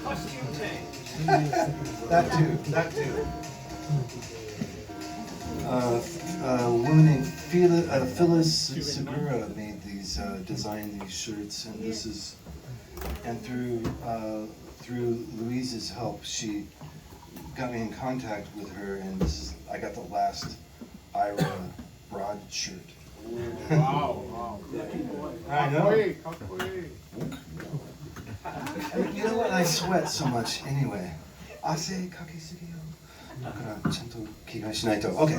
Costume change. That too. A woman named Phyllis Segura made these, designed these shirts, and this is, and through Louise's help, she got me in contact with her, and this is, I got the last Ira broad shirt. Wow. I know. You You know what? I sweat so much anyway. Ase kakisugi yo. Okay.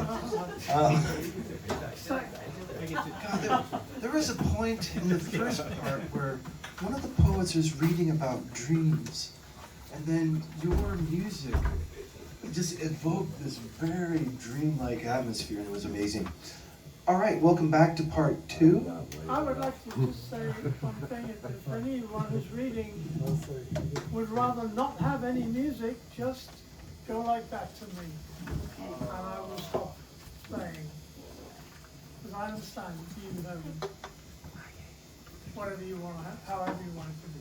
God, there was a point in the first part where one of the poets was reading about dreams, and then your music just evoked this very dreamlike atmosphere, and it was amazing. All right, welcome back to part 2. I would like to just say one thing. If anyone who's reading would rather not have any music, just go like that to me, and I will stop playing. Because I understand you know whatever you want, however you want it to be.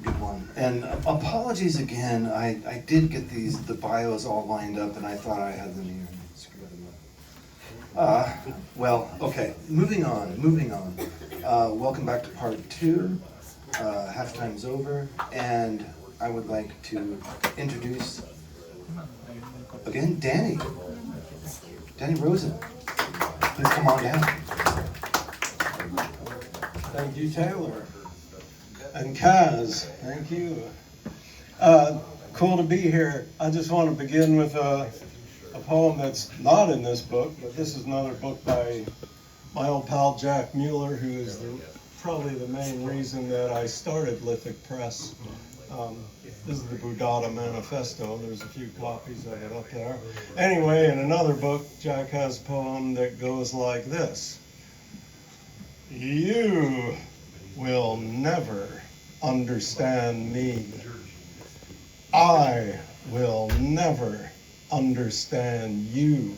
Good one. And apologies again. I did get the bios all lined up, and I thought I had them here. Screw them up. Well, okay. Moving on. Welcome back to part 2. Halftime's over, and I would like to introduce again Danny Rosen. Please come on down. Thank you, Taylor. And Kaz, thank you. Cool to be here. I just want to begin with a poem that's not in this book, but this is another book by my old pal Jack Mueller, who is probably the main reason that I started Lithic Press. This is the Buddhata Manifesto. There's a few copies of it up there. Anyway, in another book, Jack has a poem that goes like this. You will never understand me. I will never understand you.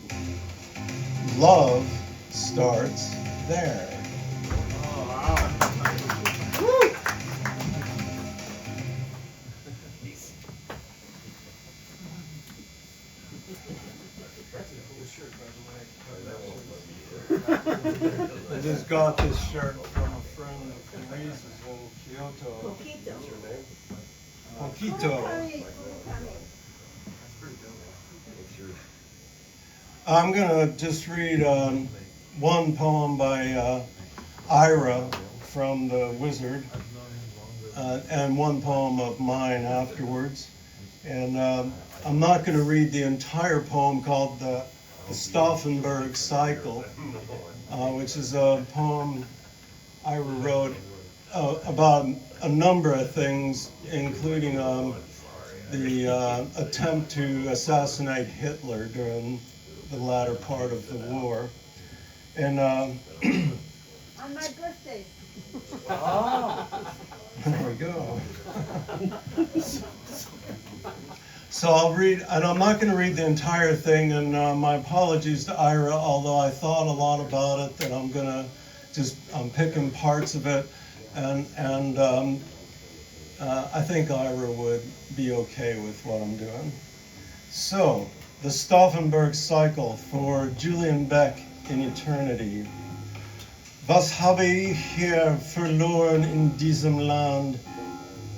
Love starts there. I just got this shirt from a friend of Louise's in Kyoto. Poquito. I'm going to just read one poem by Ira from The Wizard, and one poem of mine afterwards. And I'm not going to read the entire poem called the Stauffenberg Cycle, which is a poem Ira wrote about a number of things, including the attempt to assassinate Hitler during the latter part of the war. And on my birthday. There we go. So I'll read, and I'm not going to read the entire thing, and my apologies to Ira, although I thought a lot about it, that I'm going to I'm picking parts of it, and I think Ira would be okay with what I'm doing. So, the Stauffenberg Cycle for Julian Beck in Eternity. Was habe ich hier verloren in diesem Land?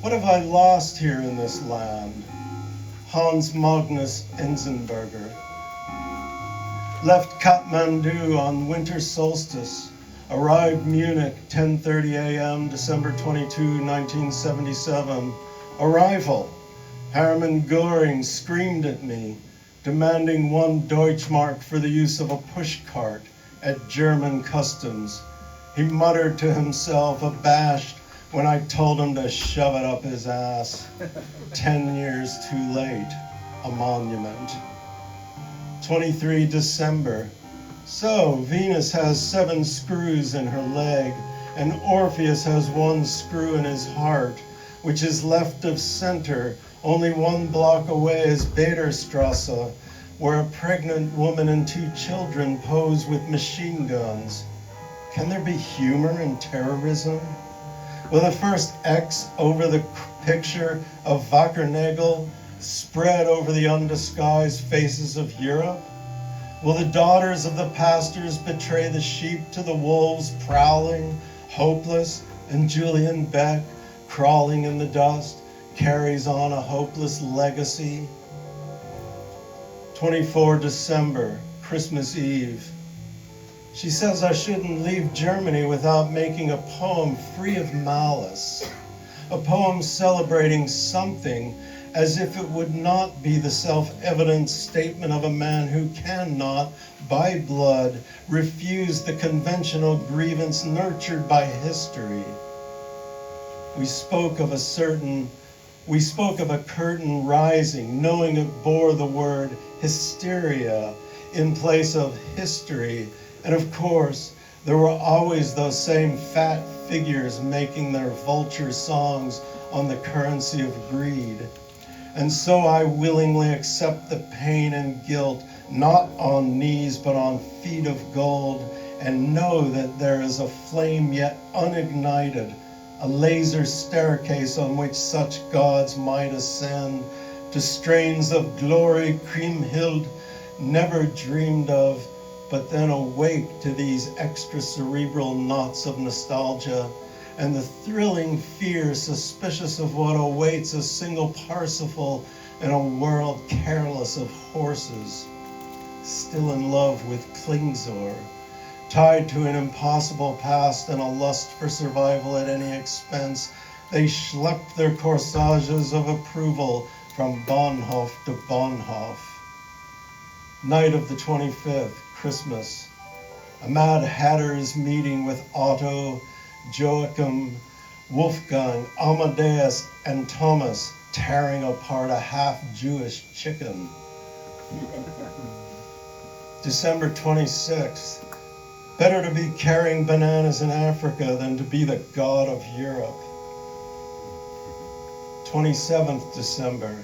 What have I lost here in this land? Hans Magnus Enzensberger. Left Kathmandu on winter solstice. Arrived Munich, 10:30 a.m., December 22, 1977. Arrival. Hermann Göring screamed at me, demanding 1 Deutschmark for the use of a pushcart at German customs. He muttered to himself, abashed, when I told him to shove it up his ass. 10 years too late, a monument. 23 December. So, Venus has 7 screws in her leg, and Orpheus has 1 screw in his heart, which is left of center. Only 1 block away is Baderstrasse, where a pregnant woman and 2 children pose with machine guns. Can there be humor in terrorism? Will the first X over the picture of Wackernagel spread over the undisguised faces of Europe? Will the daughters of the pastors betray the sheep to the wolves prowling, hopeless, and Julian Beck, crawling in the dust, carries on a hopeless legacy? 24 December, Christmas Eve. She says I shouldn't leave Germany without making a poem free of malice, a poem celebrating something as if it would not be the self-evident statement of a man who cannot, by blood, refuse the conventional grievance nurtured by history. We spoke of a curtain rising, knowing it bore the word hysteria in place of history. And of course, there were always those same fat figures making their vulture songs on the currency of greed. And so I willingly accept the pain and guilt, not on knees, but on feet of gold, and know that there is a flame yet unignited, a laser staircase on which such gods might ascend to strains of glory Kriemhild never dreamed of, but then awake to these extra-cerebral knots of nostalgia and the thrilling fear suspicious of what awaits a single Parsifal in a world careless of horses, still in love with Klingsor, tied to an impossible past and a lust for survival at any expense. They schlepped their corsages of approval from Bahnhof to Bahnhof. Night of the 25th, Christmas. A Mad Hatter's meeting with Otto, Joachim, Wolfgang, Amadeus, and Thomas tearing apart a half-Jewish chicken. December 26th. Better to be carrying bananas in Africa than to be the god of Europe. 27th December.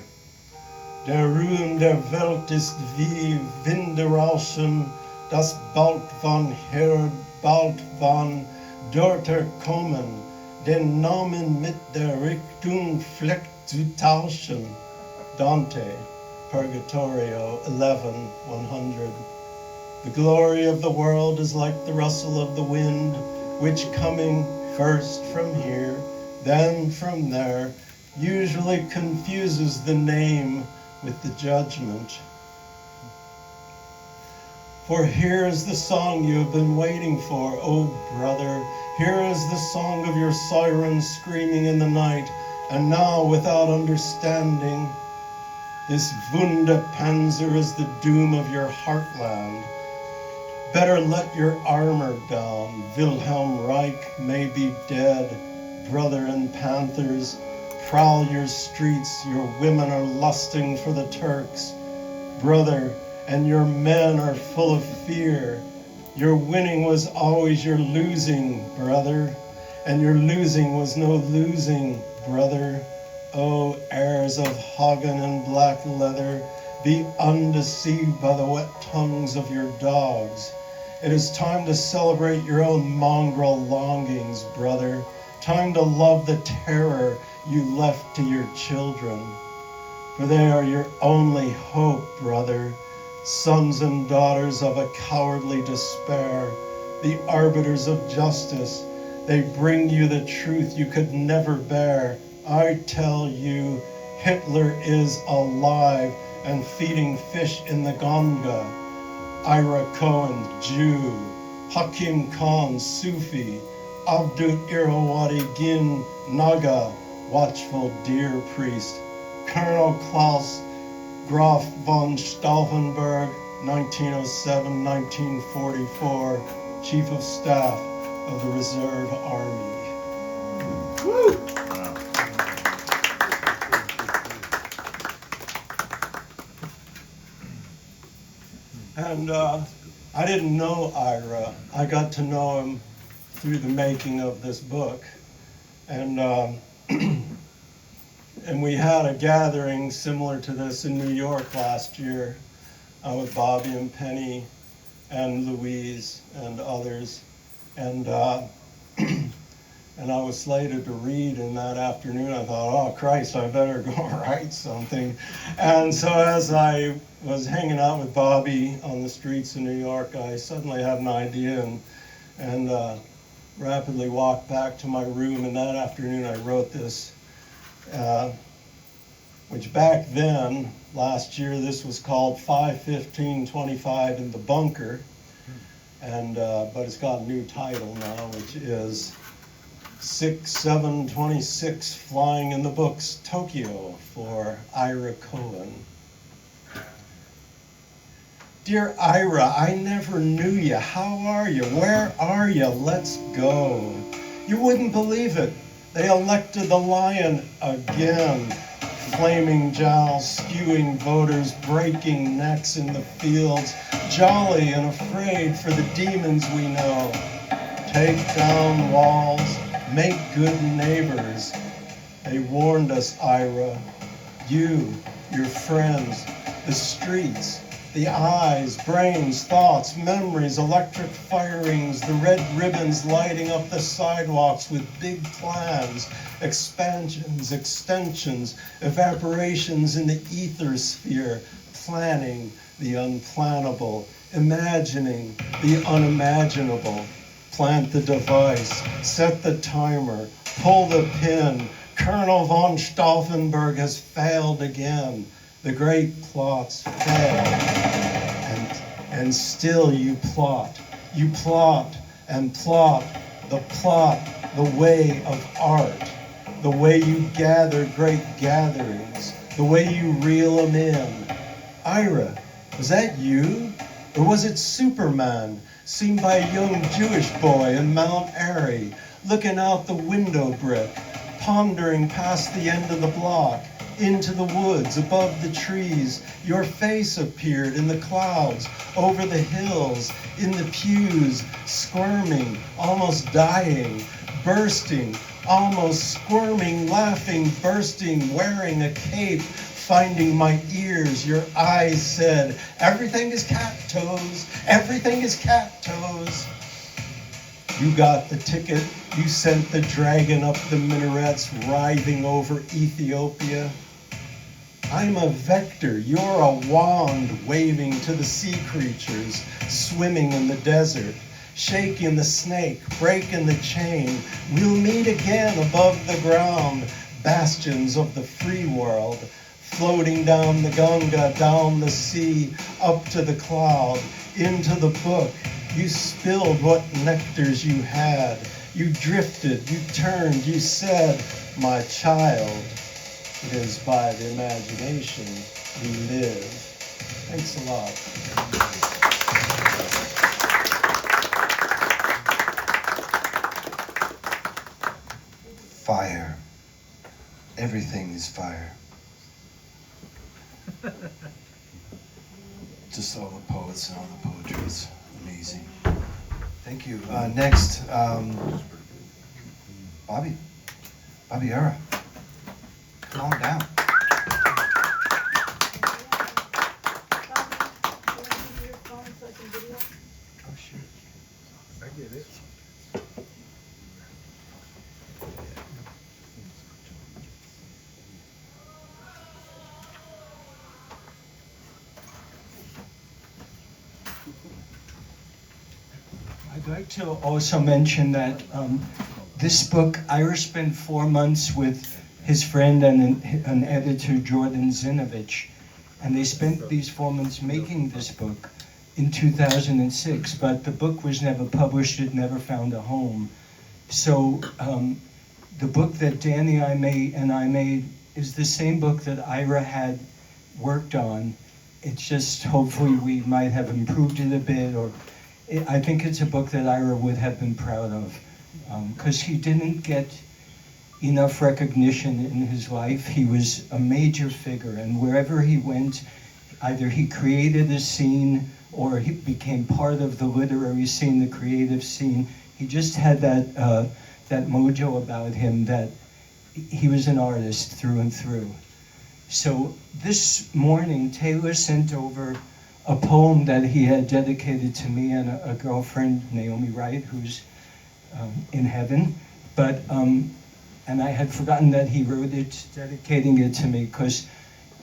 Der Ruhm der Welt ist wie Winderauschen, das bald von Herod, bald von Dorter kommen, den Namen mit der Richtung Fleck zu tauschen. Dante, Purgatorio 11:100. The glory of the world is like the rustle of the wind, which coming first from here, then from there, usually confuses the name with the judgment. For here is the song you have been waiting for, O brother. Here is the song of your sirens screaming in the night, and now without understanding. This Wunderpanzer is the doom of your heartland. Better let your armor down. Wilhelm Reich may be dead. Brother and panthers, prowl your streets. Your women are lusting for the Turks. Brother, and your men are full of fear. Your winning was always your losing, brother, and your losing was no losing, brother. O heirs of Hagen and black leather, be undeceived by the wet tongues of your dogs. It is time to celebrate your own mongrel longings, brother. Time to love the terror you left to your children. For they are your only hope, brother. Sons and daughters of a cowardly despair, the arbiters of justice, they bring you the truth you could never bear. I tell you, Hitler is alive and feeding fish in the Ganga. Ira Cohen, Jew, Hakim Khan, Sufi, Abdul Irawadi Gin, Naga, watchful deer priest, Colonel Klaus Graf von Stauffenberg, 1907-1944, Chief of Staff of the Reserve Army. Woo! And I didn't know Ira. I got to know him through the making of this book. And and we had a gathering similar to this in New York last year with Bobby and Penny and Louise and others. And and I was slated to read, and that afternoon I thought, oh Christ, I better go write something. And so as I was hanging out with Bobby on the streets of New York, I suddenly had an idea and rapidly walked back to my room, and that afternoon I wrote this, which back then, last year, this was called 5:15:25 in the bunker, and but it's got a new title now, which is 6/7/26 Flying in the Books, Tokyo, for Ira Cohen. Dear Ira, I never knew you. How are you? Where are you? Let's go. You wouldn't believe it. They elected the lion again. Flaming jowls, skewing voters, breaking necks in the fields, jolly and afraid for the demons we know. Take down walls, make good neighbors. They warned us, Ira. You, your friends, the streets, the eyes, brains, thoughts, memories, electric firings, the red ribbons lighting up the sidewalks with big plans, expansions, extensions, evaporations in the ether sphere, planning the unplannable, imagining the unimaginable. Plant the device, set the timer, pull the pin. Colonel von Stauffenberg has failed again. The great plots fail, and still you plot and plot, the way of art, the way you gather great gatherings, the way you reel them in. Ira, was that you? Or was it Superman, seen by a young Jewish boy in Mount Airy, looking out the window brick, pondering past the end of the block, into the woods, above the trees? Your face appeared in the clouds, over the hills, in the pews, squirming, almost dying, bursting, almost squirming, laughing, bursting, wearing a cape, finding my ears. Your eyes said, everything is cat toes, everything is cat toes. You got the ticket, you sent the dragon up the minarets, writhing over Ethiopia. I'm a vector, you're a wand waving to the sea creatures, swimming in the desert, shaking the snake, breaking the chain. We'll meet again above the ground, bastions of the free world, floating down the Ganga, down the sea, up to the cloud, into the book. You spilled what nectars you had. You drifted, you turned, you said, my child, it is by the imagination we live. Thanks a lot. Fire. Everything is fire. Just all the poets and all the poetry is amazing. Thank you. Next, Bobby Yarra. Calm down. Oh, shoot. I get it. I'd like to also mention that this book, Ira spent 4 months with his friend and an editor, Jordan Zinovich, and they spent these 4 months making this book in 2006, but the book was never published, it never found a home. So the book that Danny and I made is the same book that Ira had worked on. It's just, hopefully we might have improved it a bit, or I think it's a book that Ira would have been proud of, because he didn't get enough recognition in his life. He was a major figure, and wherever he went, either he created a scene or he became part of the literary scene, the creative scene. He just had that mojo about him that he was an artist through and through. So this morning, Taylor sent over a poem that he had dedicated to me and a girlfriend, Naomi Wright, who's in heaven. but and I had forgotten that he wrote it, dedicating it to me, because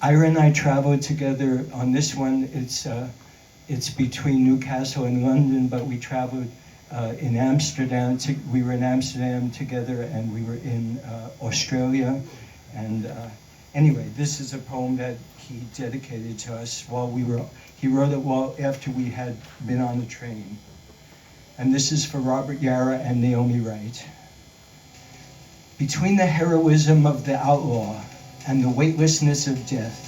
Ira and I traveled together on this one. It's between Newcastle and London, but we traveled in Amsterdam. We were in Amsterdam together, and we were in Australia. And anyway, this is a poem that he dedicated to us while he wrote it after we had been on the train. And this is for Robert Yarra and Naomi Wright. Between the heroism of the outlaw and the weightlessness of death,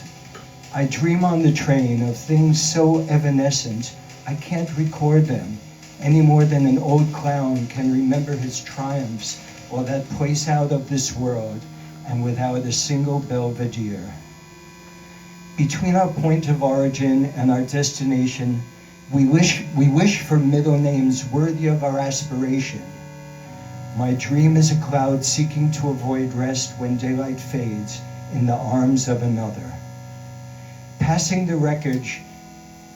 I dream on the train of things so evanescent I can't record them any more than an old clown can remember his triumphs or that place out of this world and without a single belvedere. Between our point of origin and our destination, we wish for middle names worthy of our aspiration. My dream is a cloud seeking to avoid rest when daylight fades in the arms of another. Passing the wreckage,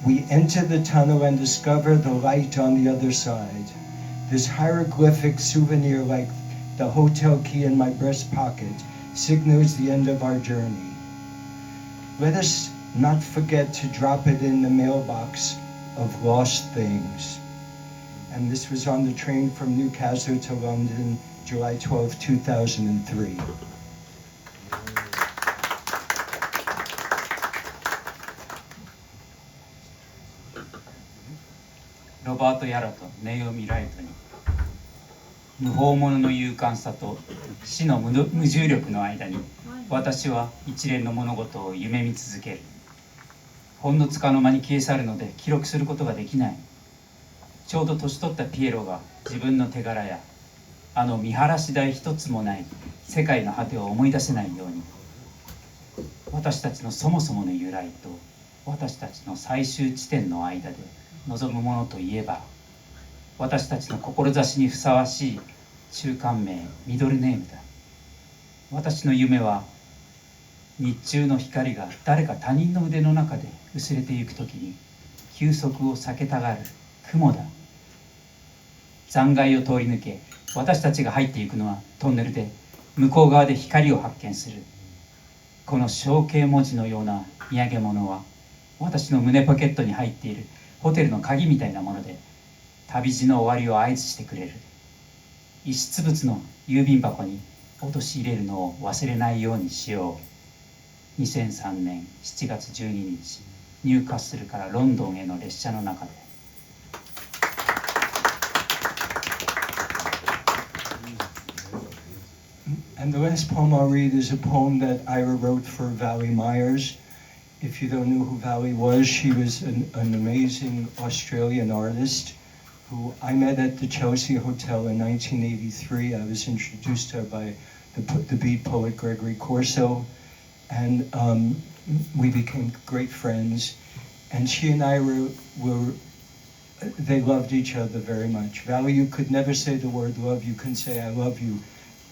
we enter the tunnel and discover the light on the other side. This hieroglyphic souvenir, like the hotel key in my breast pocket, signals the end of our journey. Let us not forget to drop it in the mailbox of lost things. And this was on the train from Newcastle to London, July 12, 2003. ロバート・ヤラとネイオミ・ライトに無法者の勇敢さと死の無重力の間に私は一連の物事を夢見続ける。ほんのつかの間に消え去るので記録することができない。ちょうど年取ったピエロが自分の手柄やあの見晴らし台一つもない世界の果てを思い出せないように、私たちのそもそもの由来と私たちの最終地点の間で望むものといえば、私たちの志にふさわしい中間名ミドルネームだ。私の夢は日中の光が誰か他人の腕の中で薄れてゆくときに休息を避けたがる雲だ。残骸を通り抜け私たちが入っていくのはトンネルで、向こう側で光を発見する。この象形文字のような土産物は私の胸ポケットに入っているホテルの鍵みたいなもので、旅路の終わりを合図してくれる。遺失物の郵便箱に落とし入れるのを忘れないようにしよう。2003年7月12日、ニューカッスルからロンドンへの列車の中で。And the last poem I'll read is a poem that Ira wrote for Valley Myers. If you don't know who Valley was, she was an amazing Australian artist who I met at the Chelsea Hotel in 1983. I was introduced to her by the beat poet Gregory Corso, and we became great friends. And she and Ira they loved each other very much. Valley, you could never say the word love. You couldn't say I love you.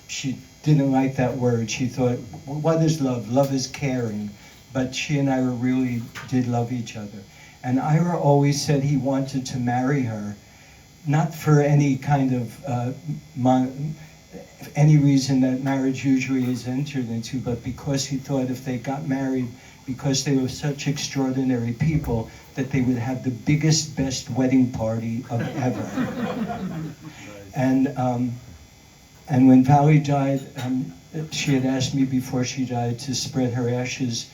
She didn't like that word. She thought, what is love? Love is caring. But she and Ira really did love each other. And Ira always said he wanted to marry her, not for any kind of any reason that marriage usually is entered into, but because he thought if they got married, because they were such extraordinary people, that they would have the biggest, best wedding party of ever. And when Valley died, she had asked me before she died to spread her ashes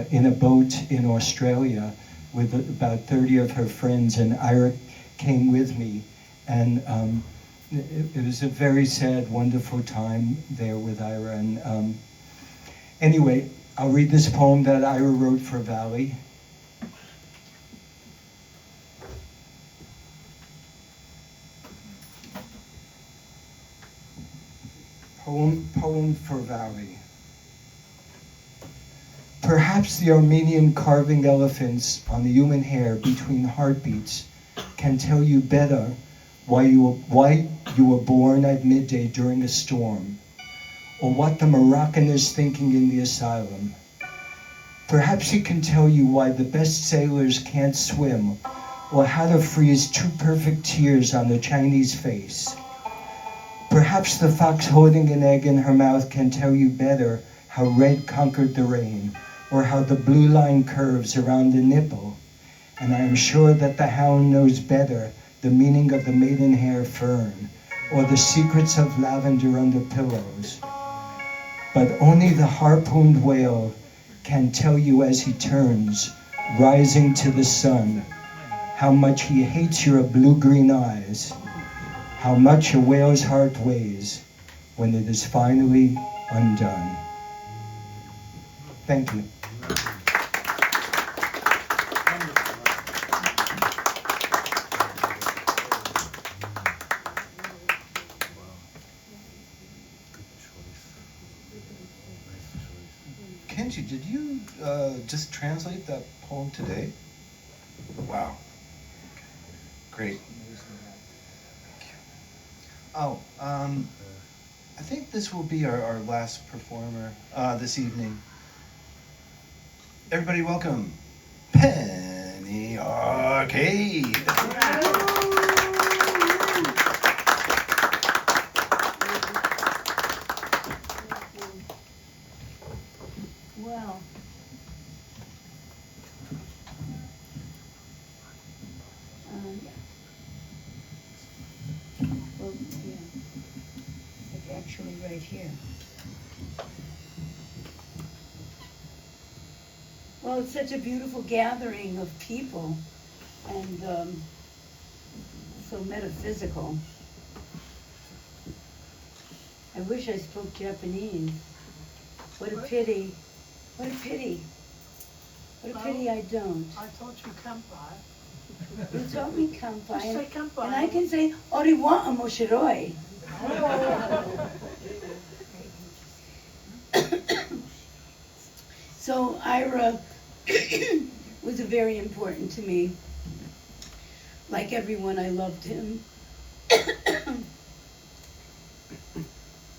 in a boat in Australia with about 30 of her friends, and Ira came with me. And it was a very sad, wonderful time there with Ira. And anyway, I'll read this poem that Ira wrote for Valley. Poem for Valley. Perhaps the Armenian carving elephants on the human hair between heartbeats can tell you better why you were born at midday during a storm, or what the Moroccan is thinking in the asylum. Perhaps he can tell you why the best sailors can't swim, or how to freeze two perfect tears on the Chinese face. Perhaps the fox holding an egg in her mouth can tell you better how red conquered the rain, or how the blue line curves around the nipple. And I am sure that the hound knows better the meaning of the maidenhair fern, or the secrets of lavender under pillows. But only the harpooned whale can tell you as he turns, rising to the sun, how much he hates your blue-green eyes, how much a whale's heart weighs when it is finally undone. Thank you. Kenji, did you just translate that poem today? Wow. Great. Oh, I think this will be our last performer this evening. Everybody welcome Penny Arcade. Well, yeah. Well, yeah. Like actually right here. Well, it's such a beautiful gathering of people and so metaphysical. I wish I spoke Japanese. What a pity. What a pity. What a pity I don't. I taught you kanpai. You taught me kanpai. Just say kanpai. And I can say, Oriwa omoshiroi. So Ira was very important to me. Like everyone, I loved him.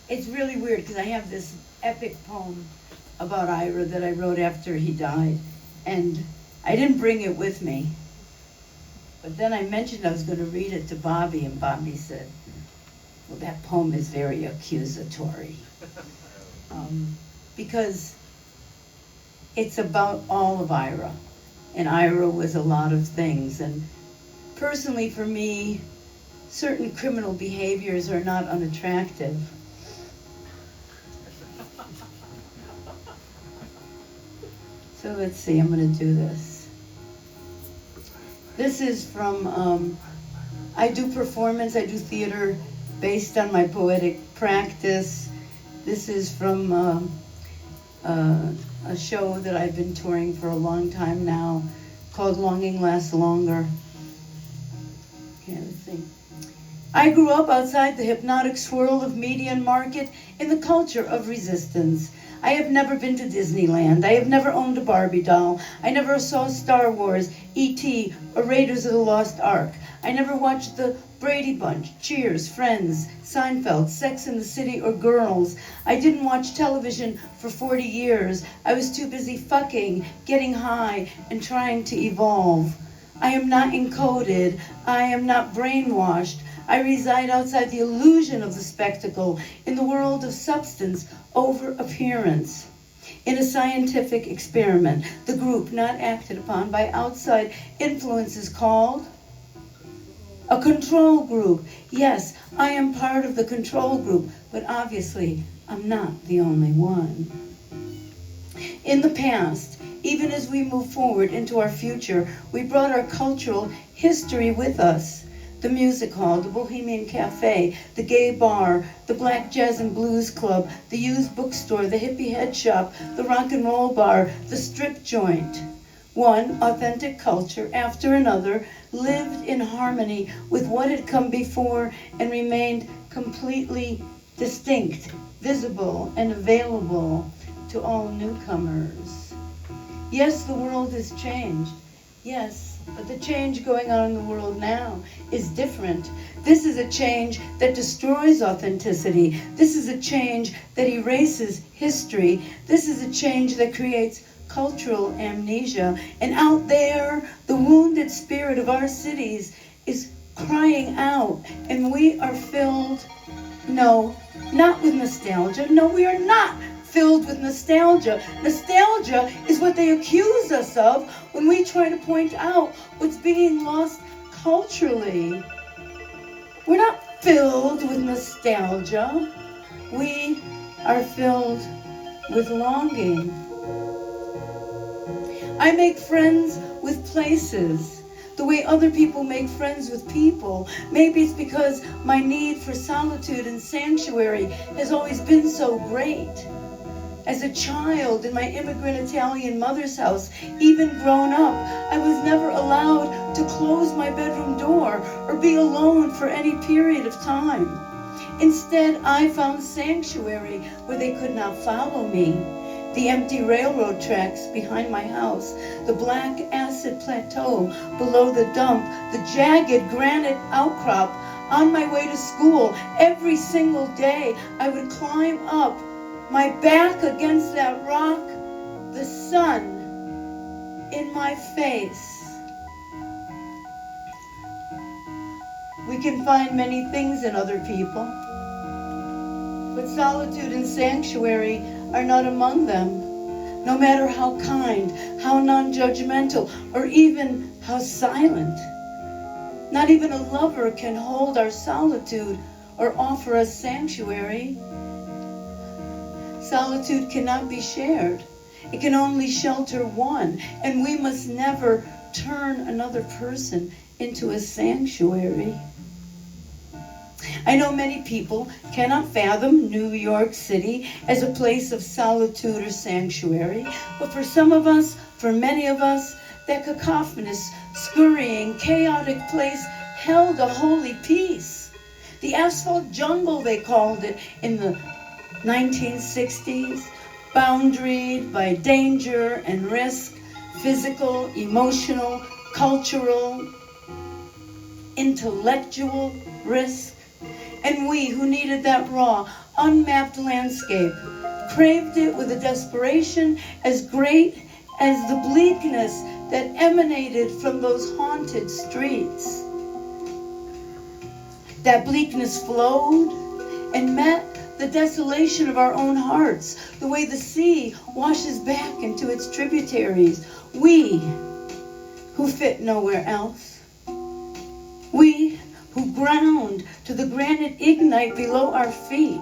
It's really weird because I have this epic poem about Ira that I wrote after he died, and I didn't bring it with me. But then I mentioned I was going to read it to Bobby, and Bobby said, well, that poem is very accusatory. Because it's about all of Ira, and Ira was a lot of things. And personally, for me, certain criminal behaviors are not unattractive. So let's see, I'm going to do this. This is from, I do performance, I do theater based on my poetic practice. This is from a show that I've been touring for a long time now called Longing Lasts Longer. Okay, let's see. I grew up outside the hypnotic swirl of media and market in the culture of resistance. I have never been to Disneyland. I have never owned a Barbie doll. I never saw Star Wars, E.T., or Raiders of the Lost Ark. I never watched the Brady Bunch, Cheers, Friends, Seinfeld, Sex and the City, or Girls. I didn't watch television for 40 years. I was too busy fucking, getting high, and trying to evolve. I am not encoded. I am not brainwashed. I reside outside the illusion of the spectacle, in the world of substance over appearance. In a scientific experiment, the group not acted upon by outside influences called a control group. Yes, I am part of the control group, but obviously I'm not the only one. In the past, even as we move forward into our future, we brought our cultural history with us. The music hall, the Bohemian Cafe, the gay bar, the black jazz and blues club, the used bookstore, the hippie head shop, the rock and roll bar, the strip joint. One authentic culture after another lived in harmony with what had come before and remained completely distinct, visible, and available to all newcomers. Yes, the world has changed. Yes, but the change going on in the world now is different. This is a change that destroys authenticity. This is a change that erases history. This is a change that creates cultural amnesia. And out there, the wounded spirit of our cities is crying out, and we are filled No, not with nostalgia. No, we are not filled with nostalgia. Nostalgia is what they accuse us of when we try to point out what's being lost culturally. We're not filled with nostalgia. We are filled with longing. I make friends with places the way other people make friends with people. Maybe it's because my need for solitude and sanctuary has always been so great. As a child in my immigrant Italian mother's house, even grown up, I was never allowed to close my bedroom door or be alone for any period of time. Instead, I found sanctuary where they could not follow me. The empty railroad tracks behind my house, the black acid plateau below the dump, the jagged granite outcrop. On my way to school, every single day, I would climb up, my back against that rock, the sun in my face. We can find many things in other people, but solitude and sanctuary are not among them. No matter how kind, how non-judgmental, or even how silent. Not even a lover can hold our solitude or offer us sanctuary. Solitude cannot be shared. It can only shelter one, and we must never turn another person into a sanctuary. I know many people cannot fathom New York City as a place of solitude or sanctuary, but for some of us, for many of us, that cacophonous, scurrying, chaotic place held a holy peace. The asphalt jungle, they called it in the 1960s, boundaried by danger and risk, physical, emotional, cultural, intellectual risk. And we who needed that raw, unmapped landscape craved it with a desperation as great as the bleakness that emanated from those haunted streets. That bleakness flowed and met the desolation of our own hearts, the way the sea washes back into its tributaries. We who fit nowhere else. We who ground to the granite ignite below our feet.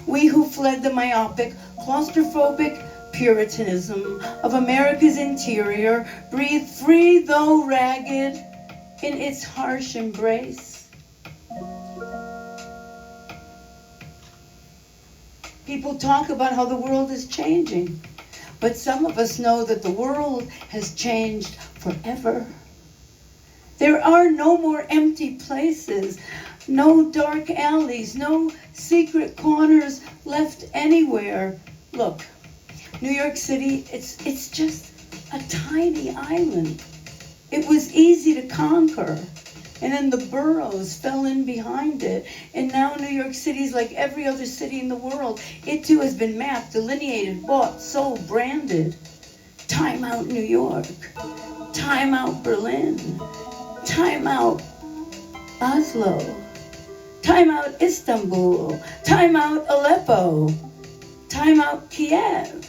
We who fled the myopic, claustrophobic Puritanism of America's interior, breathed free though ragged in its harsh embrace. People talk about how the world is changing, but some of us know that the world has changed forever. There are no more empty places, no dark alleys, no secret corners left anywhere. Look, New York City, it's just a tiny island. It was easy to conquer, and then the boroughs fell in behind it, and now New York City is like every other city in the world. It too has been mapped, delineated, bought, sold, branded. Time out New York, time out Berlin, time out Oslo, time out Istanbul, time out Aleppo, time out Kiev,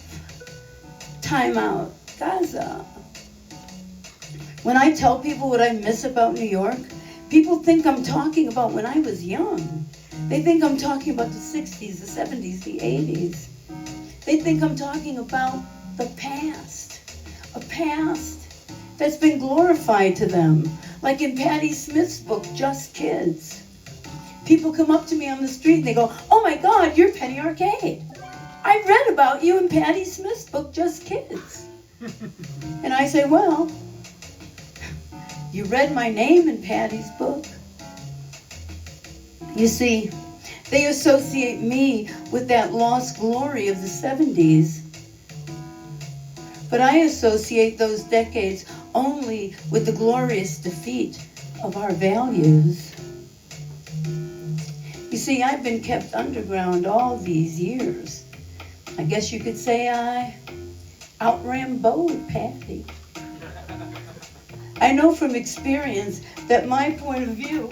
time out Gaza. When I tell people what I miss about New York, people think I'm talking about when I was young. They think I'm talking about the 60s, the 70s, the 80s. They think I'm talking about the past, a past that's been glorified to them, like in Patti Smith's book, Just Kids. People come up to me on the street and they go, "Oh my God, you're Penny Arcade. I read about you in Patti Smith's book, Just Kids." And I say, "Well, you read my name in Patty's book." You see, they associate me with that lost glory of the 70s. But I associate those decades only with the glorious defeat of our values. You see, I've been kept underground all these years. I guess you could say I out-Ramboed Patty. I know from experience that my point of view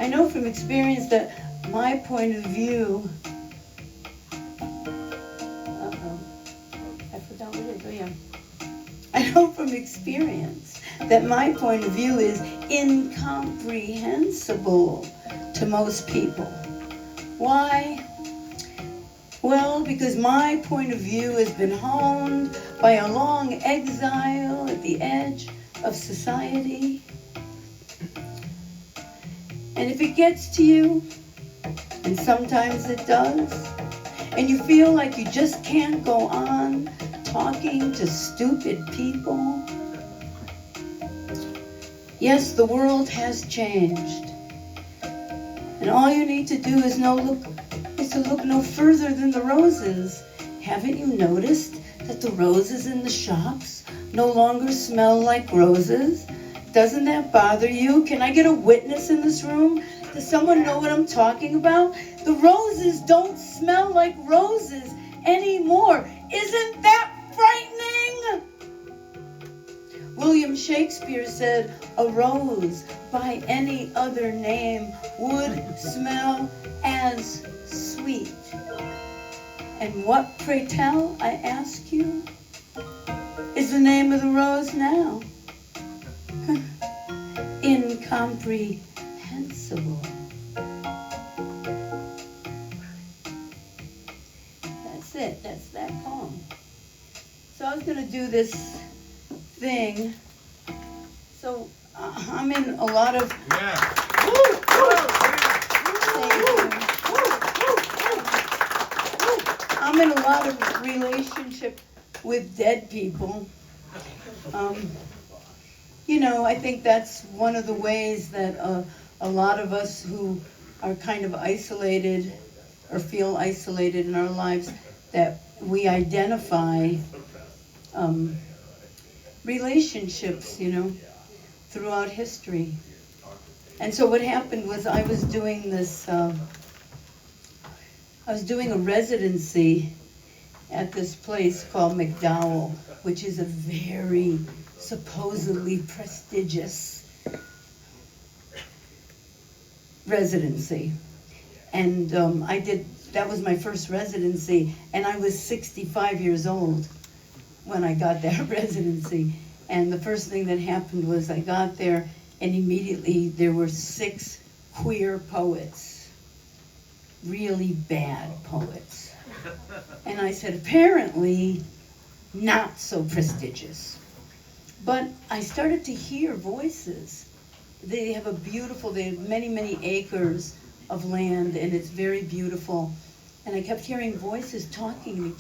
I know from experience that my point of view, I forgot what it is, oh yeah. I know from experience that my point of view is incomprehensible to most people. Why? Well, because my point of view has been honed by a long exile at the edge of society. And if it gets to you, and sometimes it does, and you feel like you just can't go on talking to stupid people, yes, the world has changed. And all you need to do is to look no further than the roses. Haven't you noticed that the roses in the shops no longer smell like roses? Doesn't that bother you? Can I get a witness in this room? Does someone know what I'm talking about? The roses don't smell like roses anymore. Isn't that frightening? William Shakespeare said, a rose by any other name would smell as sweet. And what, pray tell, I ask you, is the name of the rose now? Incomprehensible. That's it. That's that poem. So I was going to do this thing. So I'm in a lot of... I'm in a lot of relationship with dead people. You know, I think that's one of the ways that a lot of us who are kind of isolated or feel isolated in our lives, that we identify relationships, you know, throughout history. And so what happened was I was doing a residency at this place called McDowell, which is a very supposedly prestigious residency. And that was my first residency, and I was 65 years old when I got that residency. And the first thing that happened was I got there, and immediately there were 6 queer poets, really bad poets. And I said, apparently not so prestigious. But I started to hear voices. They have many, many acres of land, and it's very beautiful. And I kept hearing voices talking to me.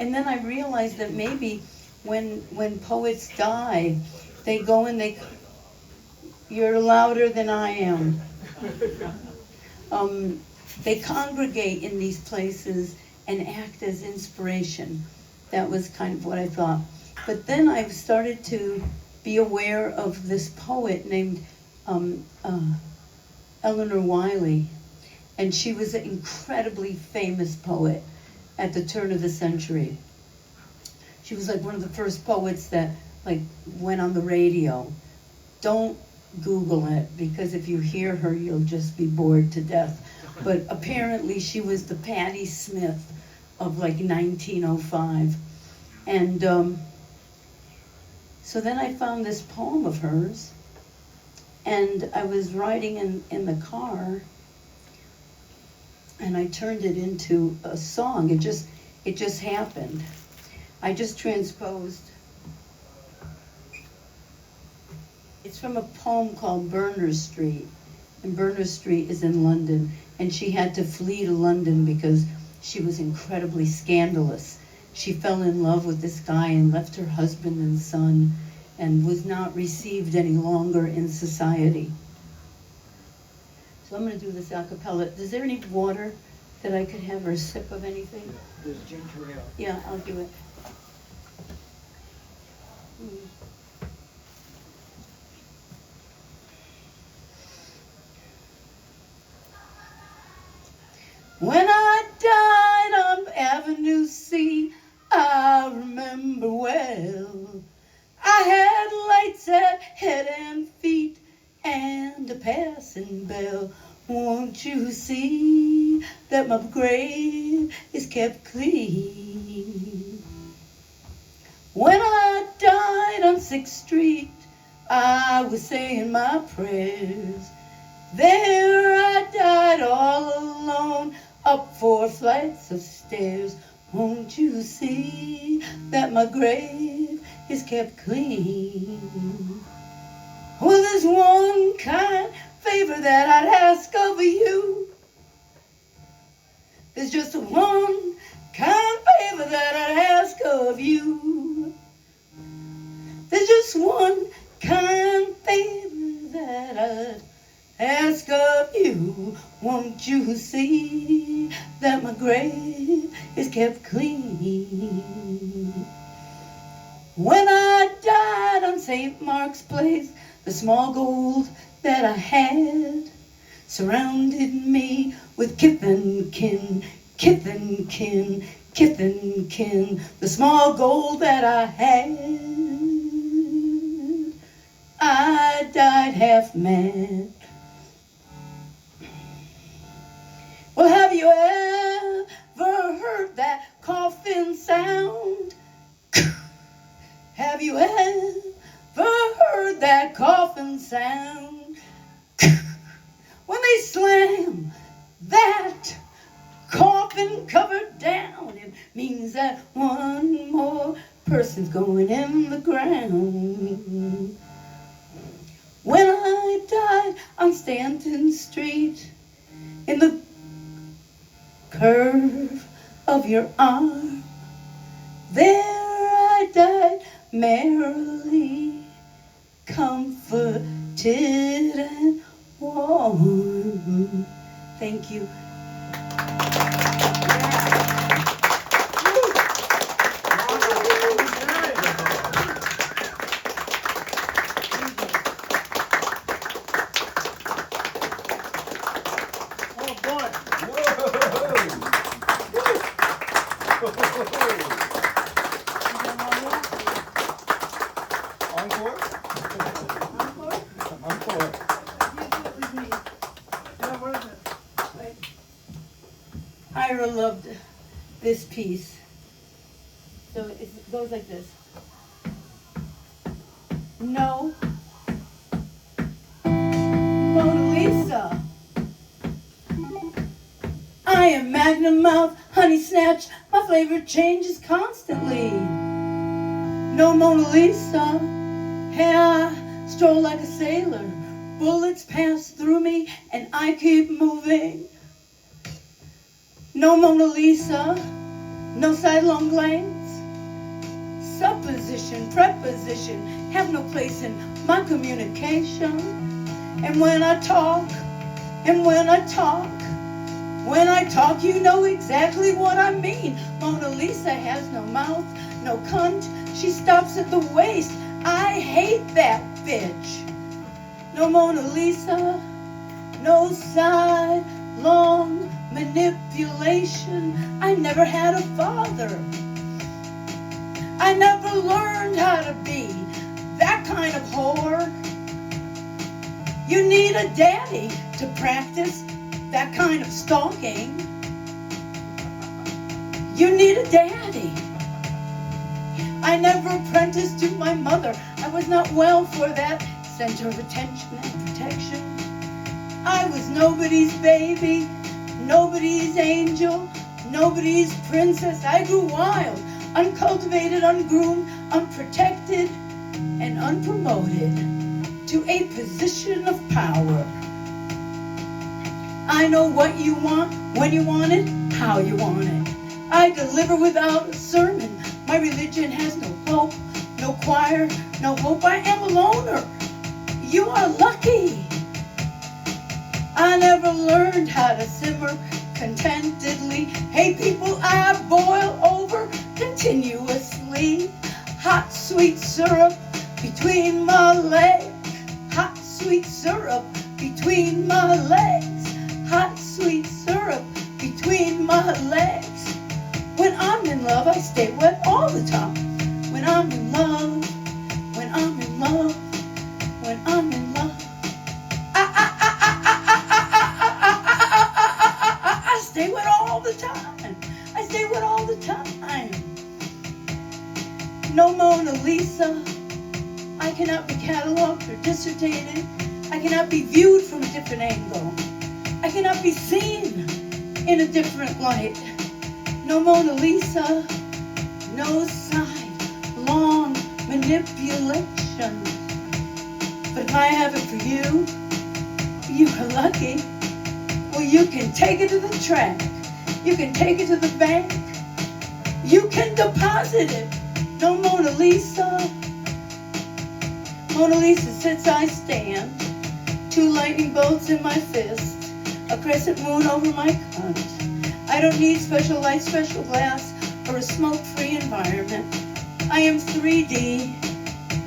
And then I realized that maybe when poets die, they go and you're louder than I am. They congregate in these places and act as inspiration. That was kind of what I thought. But then I started to be aware of this poet named Eleanor Wiley. And she was an incredibly famous poet at the turn of the century. She was like one of the first poets that went on the radio. Don't Google it, because if you hear her, you'll just be bored to death. But apparently she was the Patti Smith of 1905. And so then I found this poem of hers, and I was riding in the car, and I turned it into a song. It just happened. I just transposed. It's from a poem called Berners Street, and Berners Street is in London, and she had to flee to London because she was incredibly scandalous. She fell in love with this guy and left her husband and son and was not received any longer in society. So I'm going to do this a cappella. Is there any water that I could have, or a sip of anything? There's ginger ale. Yeah, I'll do it. When I died on Avenue C, I remember well. I had lights at head and feet and a pass my grave is kept clean. When I died on 6th Street, I was saying my prayers. There I died all alone, up 4 flights of stairs. Won't you see that my grave is kept clean? Well, there's one kind favor that I'd ask of you. There's just one kind favor that I'd ask of you. There's just one kind favor that I'd ask of you. Won't you see that my grave is kept clean? When I died on St. Mark's Place, the small gold that I had surrounded me with kith and kin, kith and kin, kith and kin. The small gold that I had, I died half mad. Well, have you ever heard that coffin sound? Have you ever heard that coffin sound? When they slam that coffin cover down, it means that one more person's going in the ground. When I died on Stanton Street, in the curve of your arm, there I died merrily, comforted and warm. Thank you. Oh boy. Encore? Encore. Yeah, what is it? Ira loved this piece. So it goes like this. No. Mona Lisa. I am Magnum Mouth, Honey Snatch. My flavor changes constantly. No Mona Lisa. Hey, I stroll like a sailor. Bullets pass through me and I keep moving. No Mona Lisa. No sidelong glance. Supposition, preposition have no place in my communication. And when I talk, you know exactly what I mean. Mona Lisa has no mouth, no cunt. She stops at the waist. I hate that bitch. No Mona Lisa, no sidelong manipulation. I never had a father. I never learned how to be that kind of whore. You need a daddy to practice that kind of stalking. You need a daddy. I never apprenticed to my mother. I was not well for that center of attention and protection. I was nobody's baby, nobody's angel, nobody's princess. I grew wild, uncultivated, ungroomed, unprotected, and unpromoted to a position of power. I know what you want, when you want it, how you want it. I deliver without a sermon. My religion has no pope, no choir, no hope. I am a loner. You are lucky. I never learned how to simmer contentedly. Hey people, I boil over continuously. Hot sweet syrup between my legs. Hot sweet syrup between my legs. Hot sweet syrup between my legs. When I'm in love, I stay wet all the time. When I'm in love, when I'm in love, when I'm in love, I stay wet all No Mona Lisa. I cannot be cataloged or dissertated. I cannot be viewed from a different angle. I cannot be seen in a different light. No Mona Lisa. No side-long manipulation. But if I have it for you, you are lucky. Well, you can take it to the track. You can take it to the bank. You can deposit it. No Mona Lisa. Mona Lisa sits, I stand. 2 lightning bolts in my fist. A crescent moon over my cunt. I don't need special light, special glass, or a smoke-free environment. I am 3D.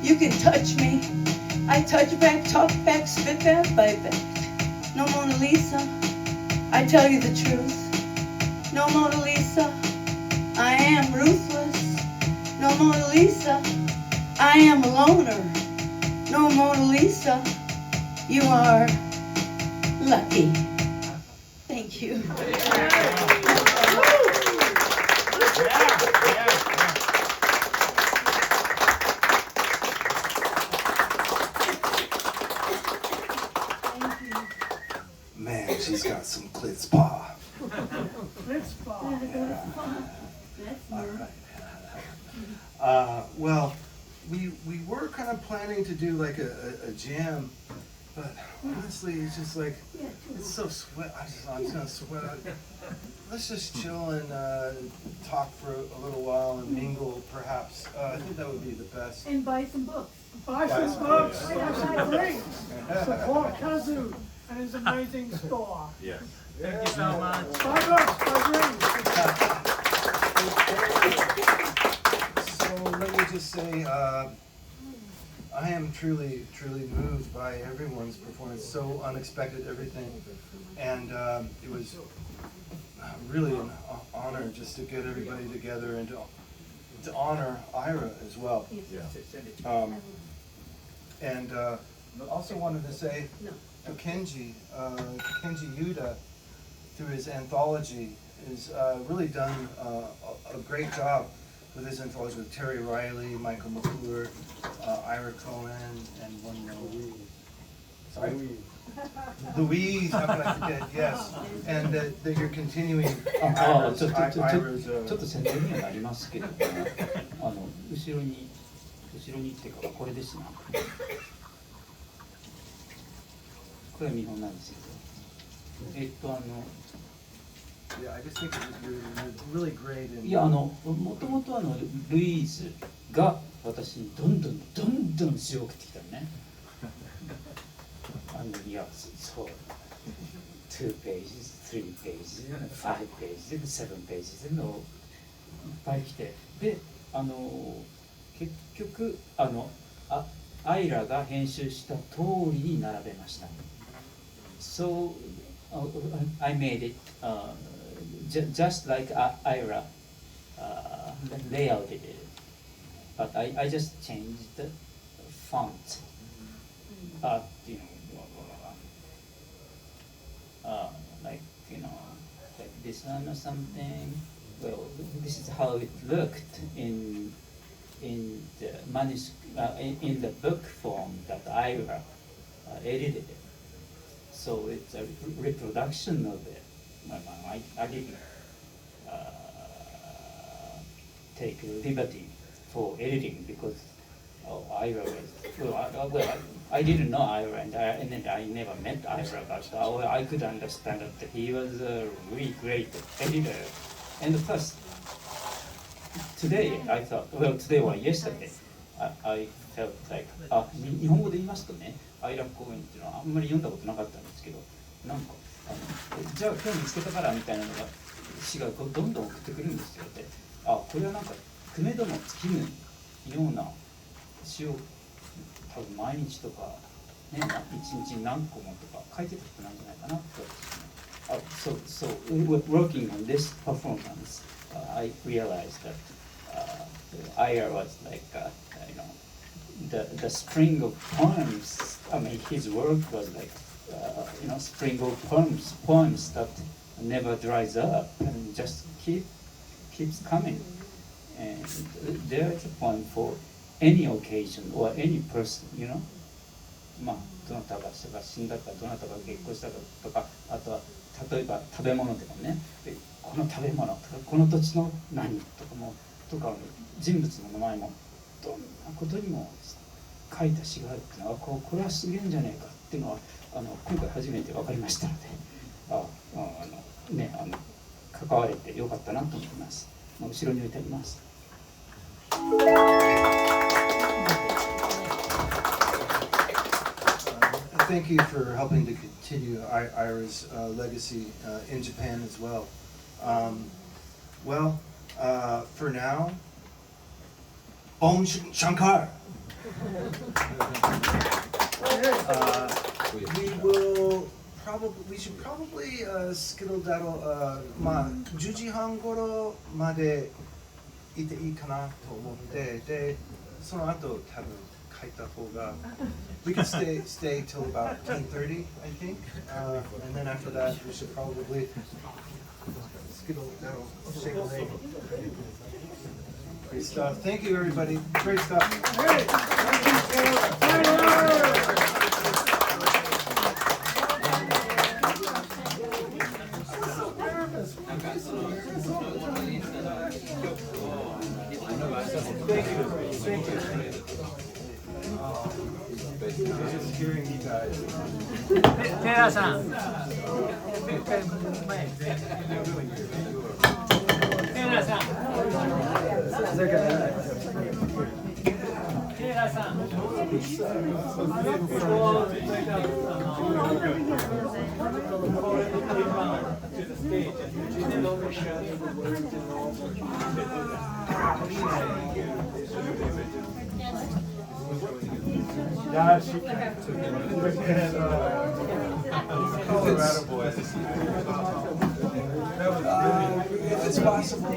You can touch me. I touch back, talk back, spit back, bite back. No Mona Lisa. I tell you the truth. No Mona Lisa. I am ruthless. No Mona Lisa. I am a loner. No Mona Lisa. You are lucky. Thank you. Man, she's got some klitzpah. It's fine. All right. Well, we were kind of planning to do like a jam, but honestly, it's just like, it's so sweat. I'm just gonna sweat out. Let's just chill and talk for a little while and mingle, perhaps. I think that would be the best. And buy some books. Buy some books, buy some drinks. Support Kazu and his amazing store. Yes. Thank you so much. Buy books, buy drinks. So let me just say, I am truly moved by everyone's performance. So unexpected, everything, and it was really an honor just to get everybody together and to honor Ira as well. Yeah. And also wanted to say to Kenji Yuda, through his anthology, has really done a great job with his anthology with Terry Riley, Michael McClure, Ira Cohen, and one more. Sorry? Louise, how could I forget? Yes. And that you're continuing Ira's ちょっと宣伝にはなりますけども、後ろにっていうかこれですな。これは見本なんですけど、Yeah, I just think you're really great. いやもともとルイーズが私にどんどん詩を送ってきたのね。いやそう。2 pages, 3 pages, 5 pages, 7 pages のいっぱい来て、で結局アイラが編集した通りに並べました。So I made it just like Ira layouted it, but I just changed the font. Like this one or something. Well, this is how it looked in the manuscript, in the book form that Ira edited it. So it's a reproduction of it. I didn't take liberty for editing because Ira was I didn't know Ira and I never met Ira, but I could understand that he was a really great editor. And plus, today I thought, well, today or yesterday, I felt like 日本語で言いますとね、アイラ公演っていうのはあんまり読んだことなかったんですけど、なんかじゃあ今日見つけたからみたいなのが詩がどんどん送ってくるんですよって、これはなんかくめども尽きぬような詩を多分毎日とかね、一日何個もとか書いてたことなんじゃないかなと私ね。So working on this performance, I realized that Ira was like the spring of poems. I mean, his work was like spring of poems that never dries up and just keeps coming. And there is a poem for any occasion or any person, you know. まあどなたが死んだかどなたが結婚したかとか、あとは例えば食べ物でもね、この食べ物とかこの土地の何とかもとか人物の名前もどんなことにも書いた詩があるっていうのはこれはすげえんじゃねえかっていうのは今回初めて分かりましたので、関われてよかったなと思います。後ろに置いてあります。Thank you for helping to continue Ira's legacy in Japan as well. For now, Om Shankar. We should probably skittle daddle 10時半頃までいていいかなと思って、でその後多分書いた方が we could stay till about 10:30, I think, and then after that we should probably skittle daddle, shake a leg. Great stuff. Thank you, everybody. Great stuff. Thank you. Thank you. Just hearing you guys. テラさん。テラさん。テラさん。Yeah, she can. Colorado boy. If it's possible.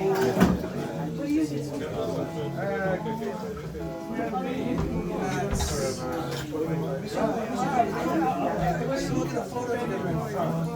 Look at a photo together in front.